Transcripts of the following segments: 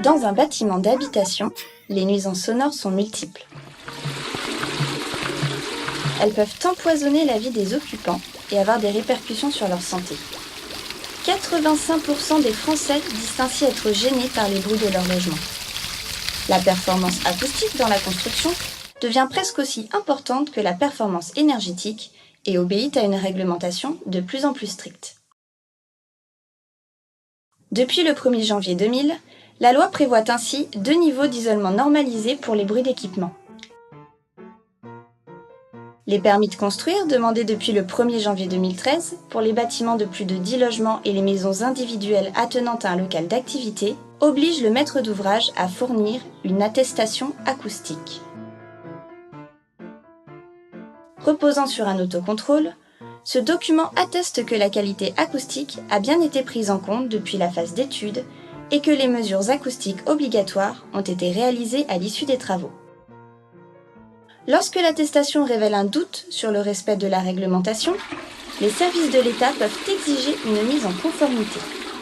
Dans un bâtiment d'habitation, les nuisances sonores sont multiples. Elles peuvent empoisonner la vie des occupants et avoir des répercussions sur leur santé. 85% des Français disent ainsi être gênés par les bruits de leur logement. La performance acoustique dans la construction devient presque aussi importante que la performance énergétique et obéit à une réglementation de plus en plus stricte. Depuis le 1er janvier 2000, la loi prévoit ainsi 2 niveaux d'isolement normalisés pour les bruits d'équipement. Les permis de construire, demandés depuis le 1er janvier 2013 pour les bâtiments de plus de 10 logements et les maisons individuelles attenant à un local d'activité, obligent le maître d'ouvrage à fournir une attestation acoustique. Reposant sur un autocontrôle, ce document atteste que la qualité acoustique a bien été prise en compte depuis la phase d'étude et que les mesures acoustiques obligatoires ont été réalisées à l'issue des travaux. Lorsque l'attestation révèle un doute sur le respect de la réglementation, les services de l'État peuvent exiger une mise en conformité,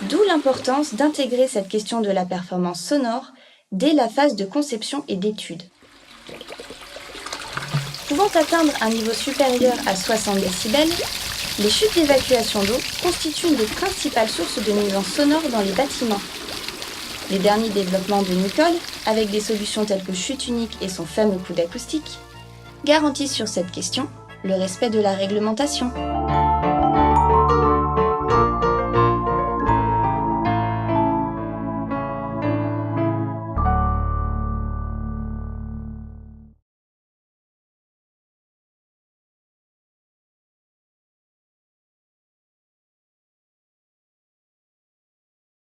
d'où l'importance d'intégrer cette question de la performance sonore dès la phase de conception et d'étude. Pouvant atteindre un niveau supérieur à 60 décibels, les chutes d'évacuation d'eau constituent une des principales sources de nuisances sonores dans les bâtiments. Les derniers développements de Nicole, avec des solutions telles que chute unique et son fameux coude acoustique, garantissent sur cette question le respect de la réglementation.